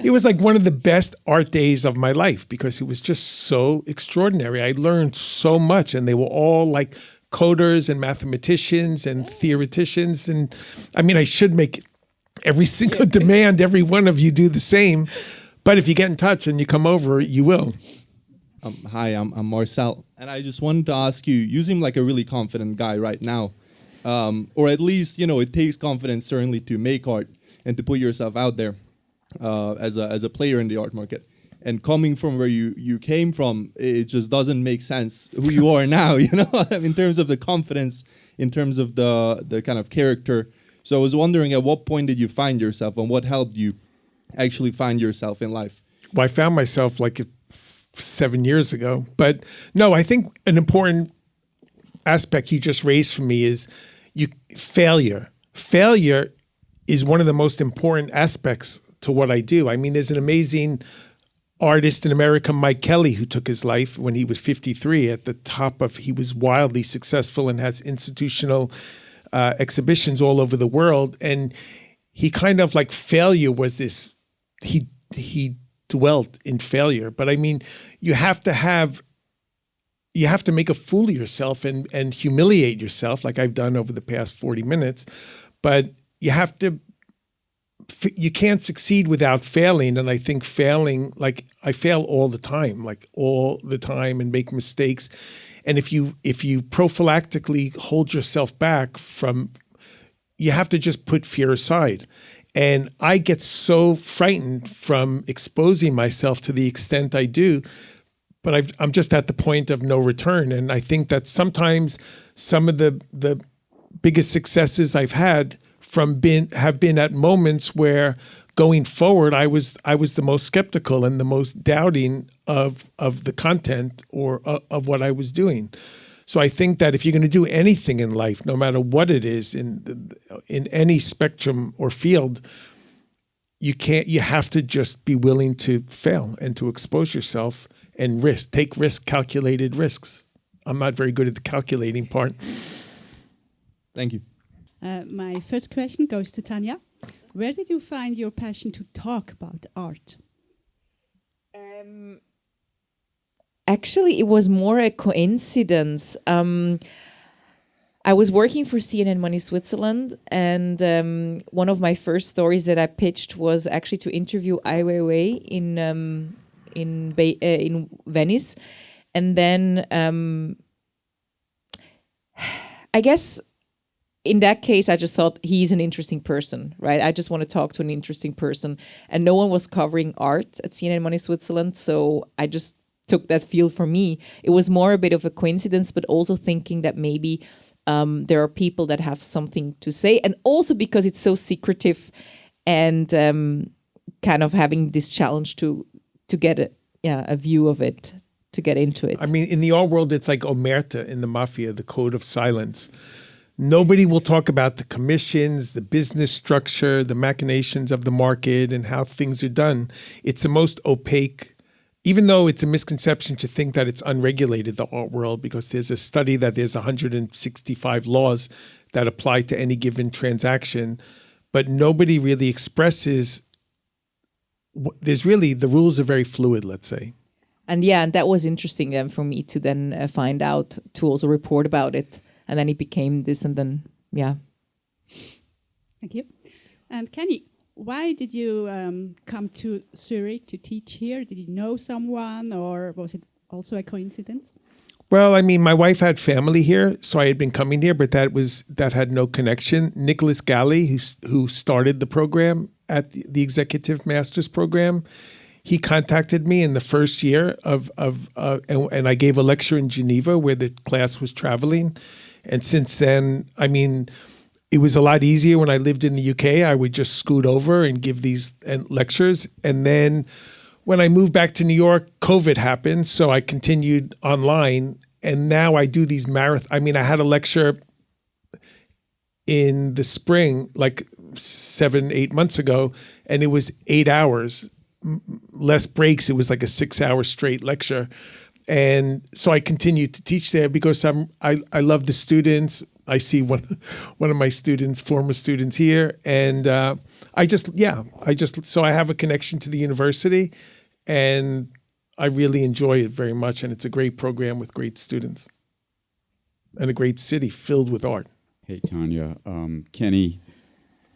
It was like one of the best art days of my life because it was just so extraordinary. I learned so much, and they were all like coders and mathematicians and theoreticians. And I mean, I should make every single demand, every one of you do the same. But if you get in touch and you come over, you will. Hi, I'm Marcel. And I just wanted to ask you, you seem like a really confident guy right now. Or at least, you know, it takes confidence certainly to make art and to put yourself out there as a player in the art market. And coming from where you came from, it just doesn't make sense who you are now, you know, in terms of the confidence, in terms of the kind of character. So I was wondering, at what point did you find yourself, and what helped you actually find yourself in life? Well, I found myself like 7 years ago. But no, I think an important aspect you just raised for me is failure. Failure is one of the most important aspects to what I do. I mean, there's an amazing artist in America, Mike Kelly, who took his life when he was 53 at the top of, he was wildly successful and has institutional exhibitions all over the world. And he kind of like failure was this, he dwelt in failure. But I mean, you have to make a fool of yourself and humiliate yourself like I've done over the past 40 minutes. But you can't succeed without failing. And I think failing, like I fail all the time and make mistakes. And if you prophylactically hold yourself back from, you have to just put fear aside. And I get so frightened from exposing myself to the extent I do, but I'm just at the point of no return. And I think that sometimes some of the biggest successes I've had have been at moments where going forward, I was the most skeptical and the most doubting of the content or of what I was doing. So I think that if you're going to do anything in life, no matter what it is, in any spectrum or field, you have to just be willing to fail and to expose yourself and take calculated risks. I'm not very good at the calculating part. Thank you. My first question goes to Tanya. Where did you find your passion to talk about art? Actually, it was more a coincidence. I was working for CNN Money Switzerland, and one of my first stories that I pitched was actually to interview Ai Weiwei in Venice, and then I guess in that case I just thought he's an interesting person, right? I just want to talk to an interesting person, and no one was covering art at CNN Money Switzerland, so I just took that field for me. It was more a bit of a coincidence, but also thinking that maybe there are people that have something to say, and also because it's so secretive, and kind of having this challenge to get a view of it, to get into it. I mean, in the art world, it's like omerta in the mafia, the code of silence. Nobody will talk about the commissions, the business structure, the machinations of the market, and how things are done. It's the most opaque, even though it's a misconception to think that it's unregulated, the art world, because there's a study that there's 165 laws that apply to any given transaction, but nobody really expresses, the rules are very fluid, let's say. And that was interesting for me to then find out, to also report about it. And then it became this, and then, Thank you. And Kenny, why did you come to Zurich to teach here? Did you know someone, or was it also a coincidence? Well, I mean, my wife had family here, so I had been coming here, but that had no connection. Nicholas Galley, who started the program at the Executive Master's Program, he contacted me in the first year and I gave a lecture in Geneva where the class was traveling. And since then, I mean, it was a lot easier when I lived in the UK. I would just scoot over and give these lectures. And then when I moved back to New York, COVID happened. So I continued online. And now I do these I mean, I had a lecture in the spring, like 7-8 months ago, and it was 8 hours, less breaks. It was like a 6-hour straight lecture. And so I continued to teach there because I love the students. I see one of my students, former students here. And so I have a connection to the university, and I really enjoy it very much. And it's a great program with great students and a great city filled with art. Hey, Tanya. Kenny,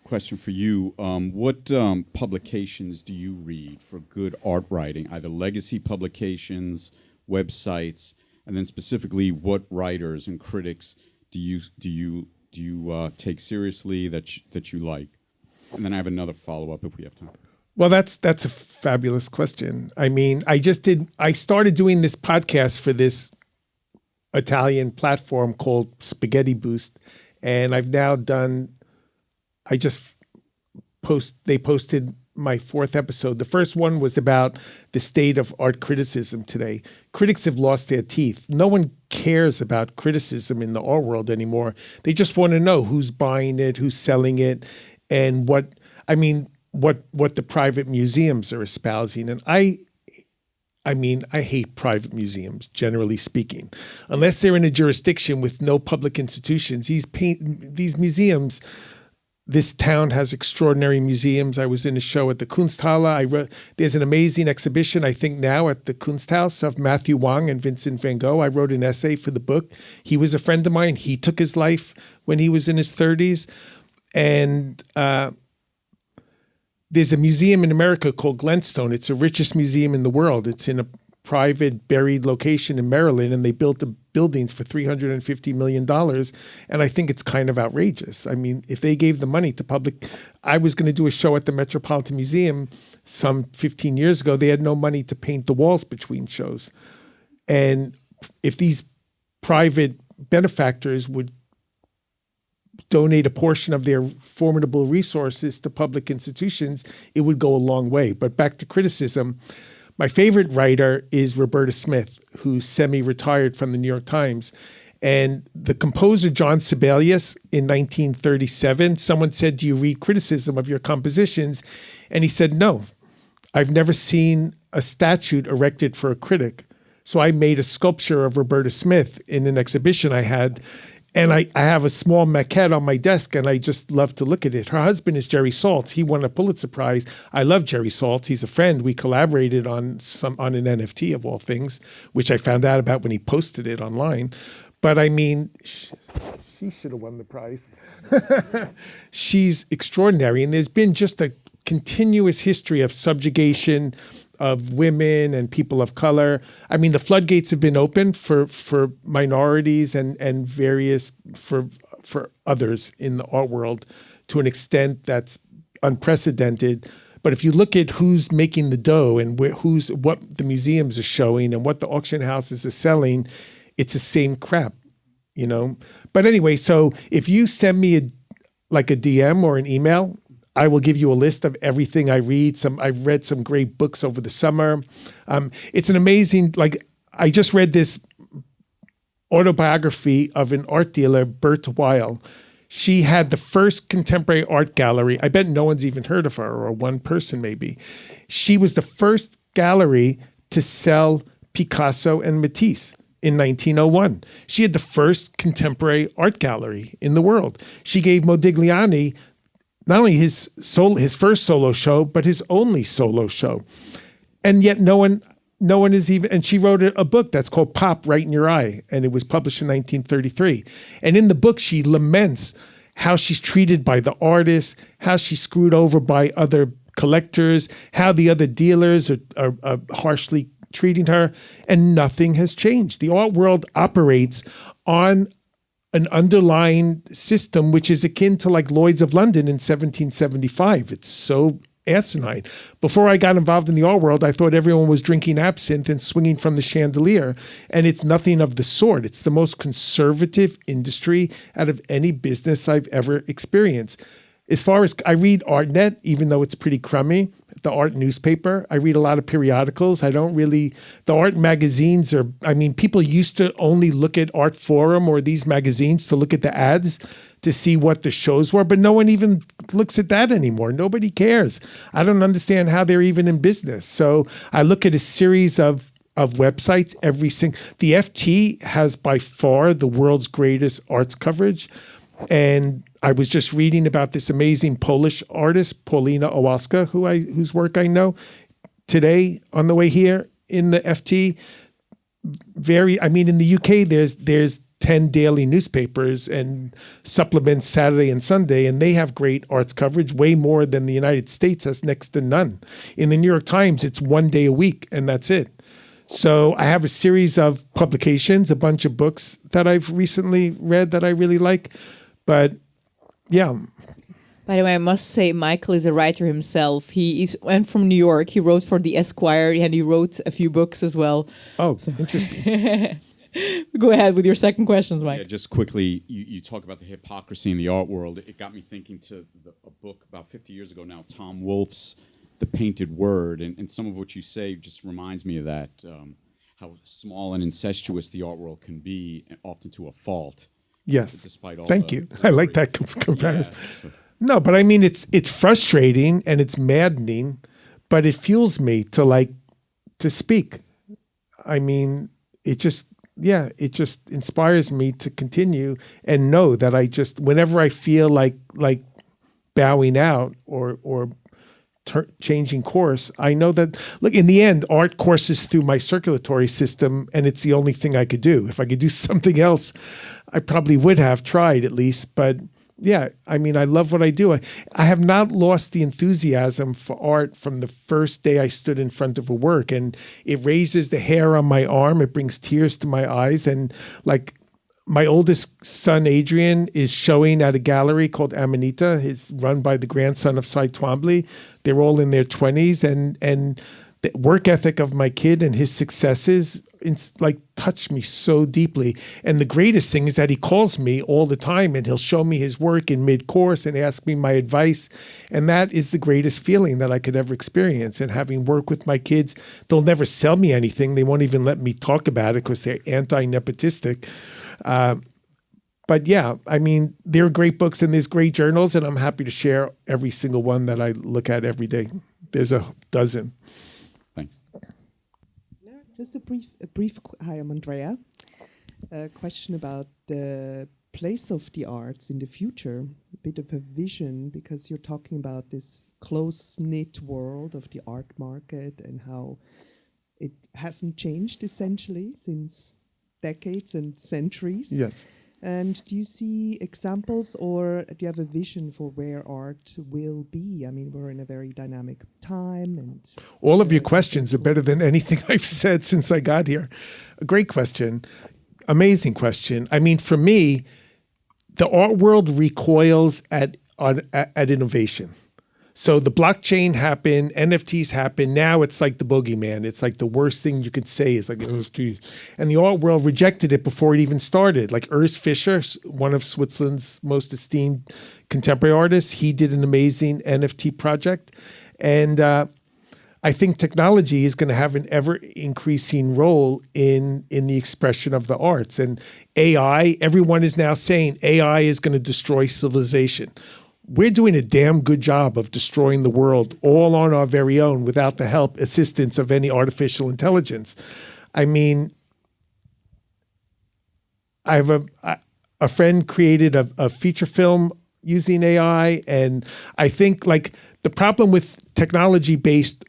question for you. What publications do you read for good art writing, either legacy publications, websites, and then specifically what writers and critics do you take seriously that you like? And then I have another follow-up if we have time. Well, that's a fabulous question. I mean, I started doing this podcast for this Italian platform called Spaghetti Boost, and I've now they posted my 4th episode. The first one was about the state of art criticism today. Critics have lost their teeth. No one cares about criticism in the art world anymore. They just want to know who's buying it, who's selling it, and what the private museums are espousing. And I hate private museums, generally speaking. Unless they're in a jurisdiction with no public institutions, these museums, this town has extraordinary museums. I was in a show at the Kunsthalle. There's an amazing exhibition, I think now, at the Kunsthaus of Matthew Wang and Vincent van Gogh. I wrote an essay for the book. He was a friend of mine. He took his life when he was in his 30s. And there's a museum in America called Glenstone. It's the richest museum in the world. It's in a private buried location in Maryland, and they built the buildings for $350 million. And I think it's kind of outrageous. I mean, if they gave the money to public, I was going to do a show at the Metropolitan Museum some 15 years ago. They had no money to paint the walls between shows. And if these private benefactors would donate a portion of their formidable resources to public institutions, it would go a long way. But back to criticism, my favorite writer is Roberta Smith, who's semi-retired from the New York Times. And the composer John Sibelius in 1937, someone said, "Do you read criticism of your compositions?" And he said, "No, I've never seen a statue erected for a critic." So I made a sculpture of Roberta Smith in an exhibition I had. And I have a small maquette on my desk, and I just love to look at it. Her husband is Jerry Saltz. He won a Pulitzer Prize. I love Jerry Saltz. He's a friend. We collaborated on an NFT of all things, which I found out about when he posted it online. But I mean, she should have won the prize. She's extraordinary. And there's been just a continuous history of subjugation of women and people of color. I mean, the floodgates have been open for minorities and various for others in the art world to an extent that's unprecedented. But if you look at who's making the dough and what the museums are showing and what the auction houses are selling, it's the same crap, you know. But anyway, so if you send me a DM or an email, I will give you a list of everything I read. I've read some great books over the summer. It's an amazing, I just read this autobiography of an art dealer, Bert Weil. She had the first contemporary art gallery. I bet no one's even heard of her, or one person maybe. She was the first gallery to sell Picasso and Matisse in 1901. She had the first contemporary art gallery in the world. She gave Modigliani not only his first solo show, but his only solo show. And yet no one is even, and she wrote a book that's called Pop, Right in Your Eye, and it was published in 1933. And in the book, she laments how she's treated by the artists, how she's screwed over by other collectors, how the other dealers are harshly treating her, and nothing has changed. The art world operates on an underlying system which is akin to like Lloyd's of London in 1775. It's so asinine. Before I got involved in the art world, I thought everyone was drinking absinthe and swinging from the chandelier, and it's nothing of the sort. It's the most conservative industry out of any business I've ever experienced. As far as I read ArtNet, even though it's pretty crummy, the art newspaper, I read a lot of periodicals. The art magazines people used to only look at Art Forum or these magazines to look at the ads to see what the shows were, but no one even looks at that anymore. Nobody cares. I don't understand how they're even in business. So I look at a series of websites, the FT has by far the world's greatest arts coverage. And I was just reading about this amazing Polish artist, Paulina Owalska, whose work I know, today on the way here in the FT. In the UK, there's 10 daily newspapers and supplements Saturday and Sunday, and they have great arts coverage, way more than the United States has, next to none. In the New York Times, it's 1 day a week, and that's it. So I have a series of publications, a bunch of books that I've recently read that I really like. But yeah. By the way, I must say, Michael is a writer himself. He went from New York. He wrote for the Esquire, and he wrote a few books as well. Oh, so. Interesting. Go ahead with your second questions, Mike. Yeah, just quickly, you talk about the hypocrisy in the art world. It got me thinking to a book about 50 years ago now, Tom Wolfe's The Painted Word. And some of what you say just reminds me of that, how small and incestuous the art world can be, and often to a fault. Yes. Despite all Thank you. I like that comparison. Yeah. No, but I mean, it's frustrating and it's maddening, but it fuels me to speak. I mean, it just inspires me to continue and know that whenever I feel like bowing out or changing course, I know that, look, in the end, art courses through my circulatory system, and it's the only thing I could do. If I could do something else, I probably would have tried at least. But yeah, I mean, I love what I do. I have not lost the enthusiasm for art from the first day I stood in front of a work, and it raises the hair on my arm. It brings tears to my eyes. And like, my oldest son, Adrian, is showing at a gallery called Amanita. It's run by the grandson of Cy Twombly. They're all in their 20s. And the work ethic of my kid and his successes like touched me so deeply. And the greatest thing is that he calls me all the time and he'll show me his work in mid-course and ask me my advice. And that is the greatest feeling that I could ever experience. And having worked with my kids, they'll never sell me anything. They won't even let me talk about it because they're anti-nepotistic. But yeah, I mean, there are great books and there's great journals, and I'm happy to share every single one that I look at every day. There's a dozen. Thanks. Just a brief. Hi, I'm Andrea. A question about the place of the arts in the future. A bit of a vision, because you're talking about this close-knit world of the art market and how it hasn't changed essentially since decades and centuries. Yes. And do you see examples, or do you have a vision for where art will be? I mean, we're in a very dynamic time. And all of your questions are better than anything I've said since I got here. A great question. Amazing question. I mean, for me, the art world recoils at innovation. So the blockchain happened, NFTs happened. Now it's like the boogeyman. It's like the worst thing you could say is like, oh, geez. And the art world rejected it before it even started. Like Urs Fischer, one of Switzerland's most esteemed contemporary artists, he did an amazing NFT project. And I think technology is going to have an ever increasing role in the expression of the arts. And AI, everyone is now saying AI is going to destroy civilization. We're doing a damn good job of destroying the world all on our very own without the help, assistance of any artificial intelligence. I mean, I have a friend created a feature film using AI, and I think like the problem with technology-based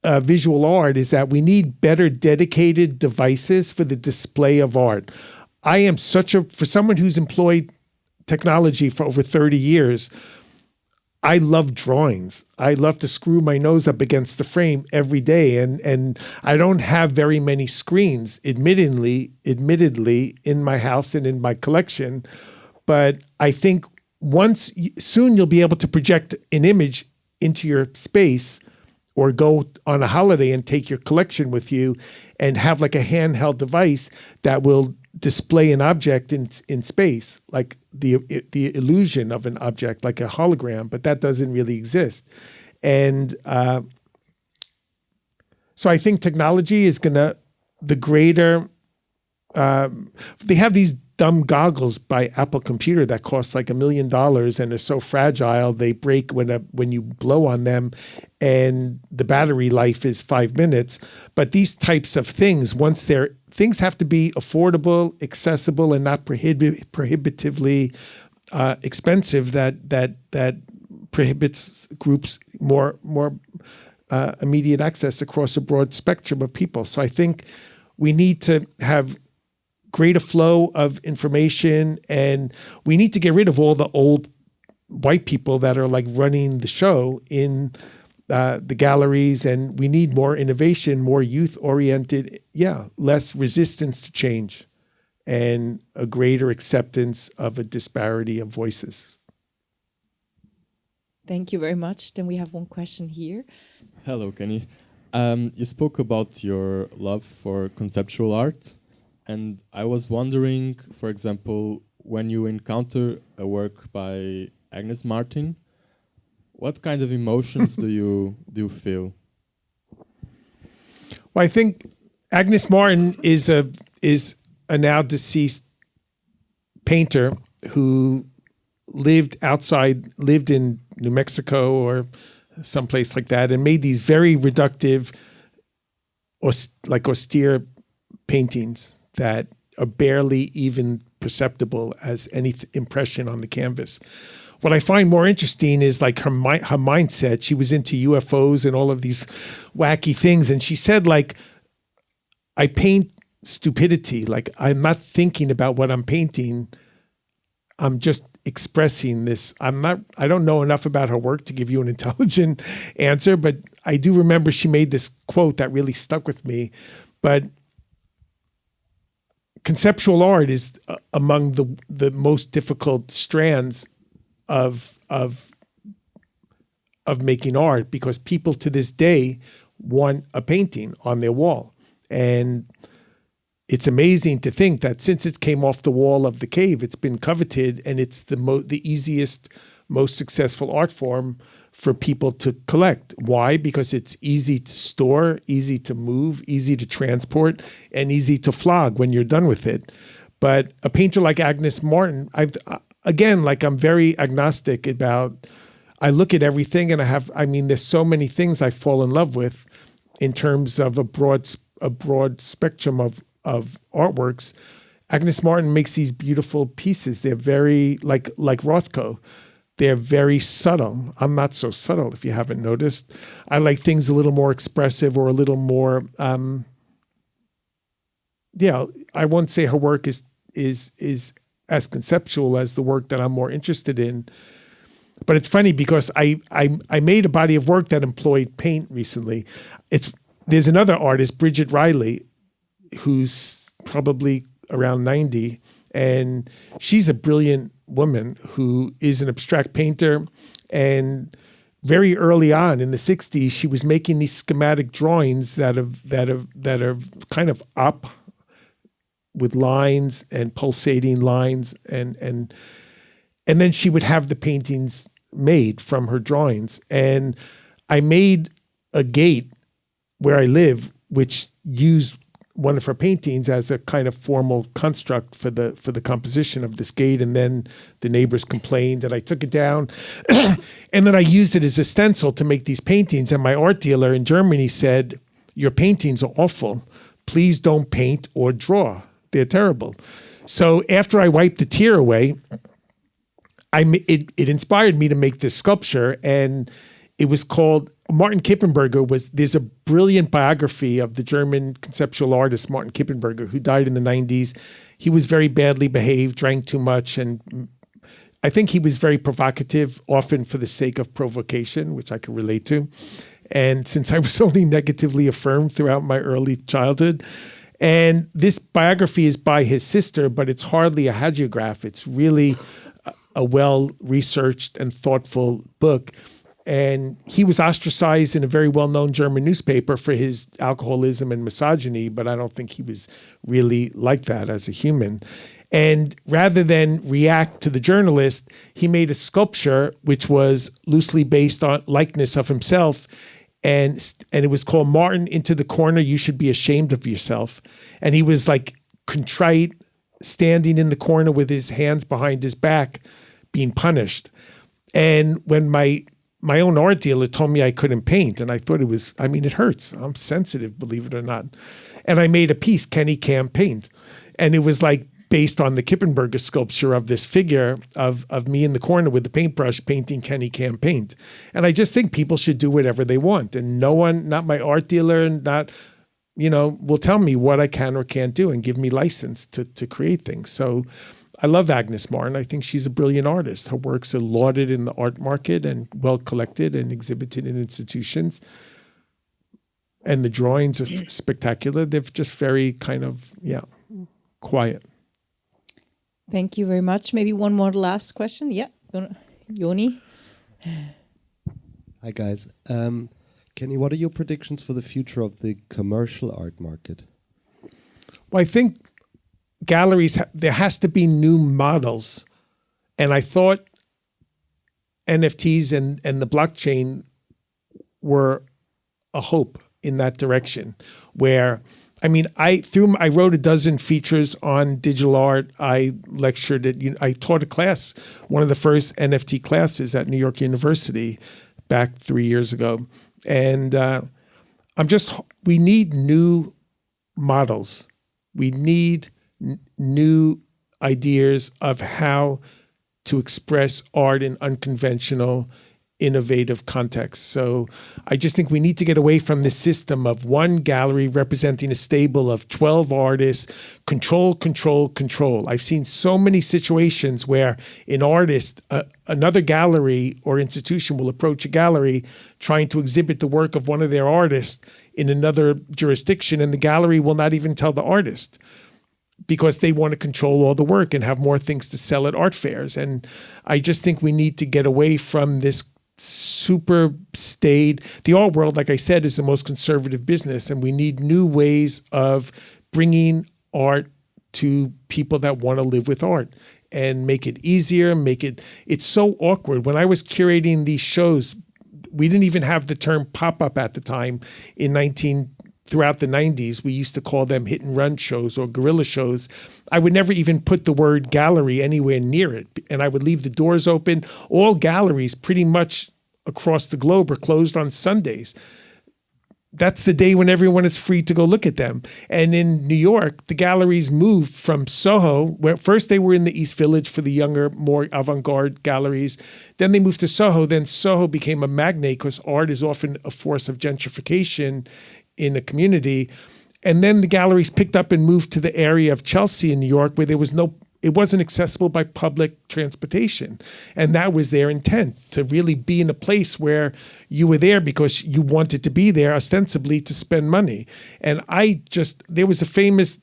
visual art is that we need better dedicated devices for the display of art. I am for someone who's employed technology for over 30 years, I love drawings. I love to screw my nose up against the frame every day. And I don't have very many screens, admittedly, in my house and in my collection. But I think soon you'll be able to project an image into your space, or go on a holiday and take your collection with you and have like a handheld device that will display an object in space, like the illusion of an object, like a hologram, but that doesn't really exist. And so I think technology is they have these dumb goggles by Apple Computer that cost like $1 million and are so fragile they break when you blow on them, and the battery life is 5 minutes. But these types of things, things have to be affordable, accessible, and not prohibitively expensive. That prohibits groups more immediate access across a broad spectrum of people. So I think we need to have greater flow of information, and we need to get rid of all the old white people that are like running the show in the galleries, and we need more innovation, more youth-oriented, less resistance to change, and a greater acceptance of a disparity of voices. Thank you very much. Then we have one question here. Hello, Kenny. You spoke about your love for conceptual art. And I was wondering, for example, when you encounter a work by Agnes Martin, what kind of emotions do you feel? Well, I think Agnes Martin is a now deceased painter who lived in New Mexico or someplace like that, and made these very reductive, austere paintings that are barely even perceptible as any impression on the canvas. What I find more interesting is like her mindset. She was into UFOs and all of these wacky things. And she said, like, I paint stupidity. Like, I'm not thinking about what I'm painting. I'm just expressing this. I don't know enough about her work to give you an intelligent answer, but I do remember she made this quote that really stuck with me. But conceptual art is among the most difficult strands of making art, because people to this day want a painting on their wall. And it's amazing to think that since it came off the wall of the cave, it's been coveted, and it's the easiest, most successful art form for people to collect. Why? Because it's easy to store, easy to move, easy to transport, and easy to flog when you're done with it. But a painter like Agnes Martin, I'm very agnostic about, I look at everything, and there's so many things I fall in love with in terms of a broad spectrum of artworks. Agnes Martin makes these beautiful pieces. They're very, like Rothko, they're very subtle. I'm not so subtle, if you haven't noticed. I like things a little more expressive, or a little more, I won't say her work is as conceptual as the work that I'm more interested in. But it's funny because I made a body of work that employed paint recently. There's another artist, Bridget Riley, who's probably around 90, and she's a brilliant woman who is an abstract painter. And very early on in the 60s, she was making these schematic drawings that are kind of up with lines and pulsating lines, and then she would have the paintings made from her drawings. And I made a gate where I live, which used one of her paintings as a kind of formal construct for the composition of this gate. And then the neighbors complained, and I took it down. And then I used it as a stencil to make these paintings. And my art dealer in Germany said, "Your paintings are awful. Please don't paint or draw. They're terrible." So after I wiped the tear away, it inspired me to make this sculpture, and it was called Martin Kippenberger. There's a brilliant biography of the German conceptual artist Martin Kippenberger, who died in the 90s. He was very badly behaved, drank too much, and I think he was very provocative, often for the sake of provocation, which I can relate to. And since I was only negatively affirmed throughout my early childhood, and this biography is by his sister, but it's hardly a hagiograph. It's really a well-researched and thoughtful book. And he was ostracized in a very well-known German newspaper for his alcoholism and misogyny, but I don't think he was really like that as a human. And rather than react to the journalist, he made a sculpture which was loosely based on likeness of himself. And it was called Martin Into the Corner, You Should Be Ashamed of Yourself. And he was like contrite, standing in the corner with his hands behind his back, being punished. And when my own art dealer told me I couldn't paint, and I thought it hurts. I'm sensitive, believe it or not. And I made a piece, Kenny Can't Paint. And it was like based on the Kippenberger sculpture of this figure of me in the corner with the paintbrush painting Kenny Can't Paint. And I just think people should do whatever they want. And no one, not my art dealer, will tell me what I can or can't do and give me license to create things. So I love Agnes Martin. I think she's a brilliant artist. Her works are lauded in the art market and well collected and exhibited in institutions. And the drawings are spectacular. They're just very kind of, quiet. Thank you very much. Maybe one more last question. Yeah, Yoni. Hi, guys. Kenny, what are your predictions for the future of the commercial art market? Well, I think galleries, there has to be new models. And I thought NFTs and the blockchain were a hope in that direction, where I wrote a dozen features on digital art. I lectured I taught a class, one of the first NFT classes at New York University back 3 years ago. And we need new models. We need new ideas of how to express art in unconventional, innovative contexts. So I just think we need to get away from this system of one gallery representing a stable of 12 artists, control. I've seen so many situations where an artist, another gallery or institution will approach a gallery trying to exhibit the work of one of their artists in another jurisdiction, and the gallery will not even tell the artist, because they want to control all the work and have more things to sell at art fairs. And I just think we need to get away from this super staid. The art world, like I said, is the most conservative business, and we need new ways of bringing art to people that want to live with art and make it easier, it's so awkward. When I was curating these shows, we didn't even have the term pop-up at the time. Throughout the 90s, we used to call them hit and run shows or guerrilla shows. I would never even put the word gallery anywhere near it. And I would leave the doors open. All galleries pretty much across the globe are closed on Sundays. That's the day when everyone is free to go look at them. And in New York, the galleries moved from Soho, where first they were in the East Village for the younger, more avant-garde galleries. Then they moved to Soho. Then Soho became a magnet because art is often a force of gentrification in a community. And then the galleries picked up and moved to the area of Chelsea in New York where it wasn't accessible by public transportation. And that was their intent, to really be in a place where you were there because you wanted to be there ostensibly to spend money. And there was a famous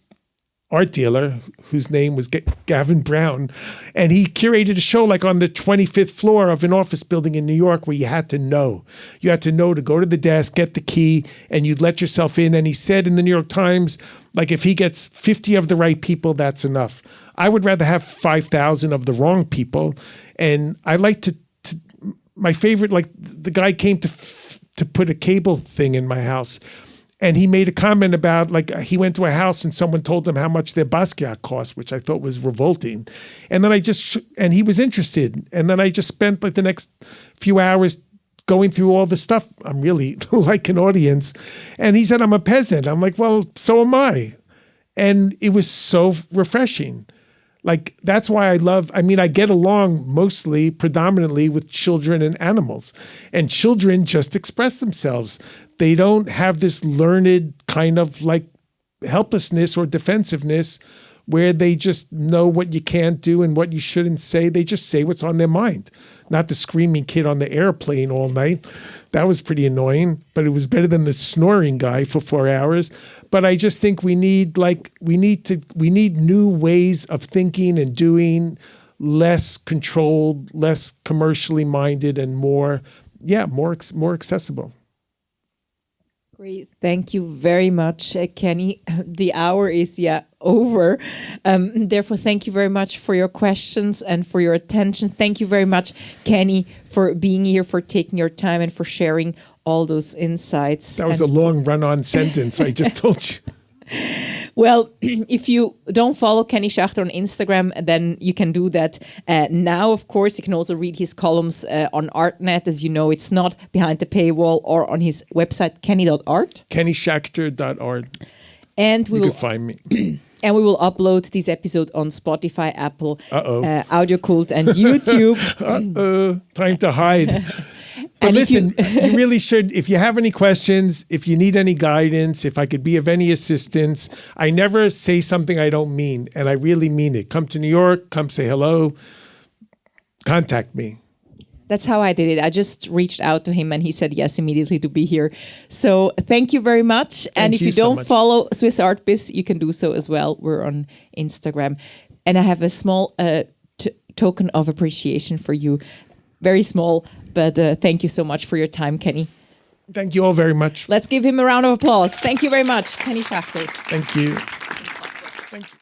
art dealer whose name was Gavin Brown, and he curated a show like on the 25th floor of an office building in New York where you had to know. You had to know to go to the desk, get the key, and you'd let yourself in. And he said in the New York Times, like, if he gets 50 of the right people, that's enough. I would rather have 5,000 of the wrong people. And I like to my favorite, like, the guy came to put a cable thing in my house. And he made a comment about, like, he went to a house and someone told him how much their Basquiat cost, which I thought was revolting. And then and he was interested. And then I just spent like the next few hours going through all the stuff. I'm really like an audience. And he said, I'm a peasant. I'm like, well, so am I. And it was so refreshing. Like, that's why I get along predominantly with children and animals. And children just express themselves. They don't have this learned kind of like helplessness or defensiveness where they just know what you can't do and what you shouldn't say. They just say what's on their mind. Not the screaming kid on the airplane all night. That was pretty annoying, but it was better than the snoring guy for 4 hours. But I just think we need new ways of thinking and doing, less controlled, less commercially minded, and more accessible. Great. Thank you very much, Kenny. The hour is over. Therefore, thank you very much for your questions and for your attention. Thank you very much, Kenny, for being here, for taking your time and for sharing all those insights. That was a long run-on sentence I just told you. Well, if you don't follow Kenny Schachter on Instagram, then you can do that now, of course. You can also read his columns on ArtNet. As you know, it's not behind the paywall, or on his website, kenny.art. KennySchachter.art. And you can find me. And we will upload this episode on Spotify, Apple, Audio Cult, and YouTube. Time to hide. But listen, you really should, if you have any questions, if you need any guidance, if I could be of any assistance, I never say something I don't mean, and I really mean it. Come to New York, come say hello, contact me. That's how I did it. I just reached out to him and he said yes immediately to be here. So thank you very much. And if you don't follow Swiss Art Biz, you can do so as well. We're on Instagram. And I have a small token of appreciation for you. Very small, but thank you so much for your time, Kenny. Thank you all very much. Let's give him a round of applause. Thank you very much, Kenny Schachter. Thank you. Thank you.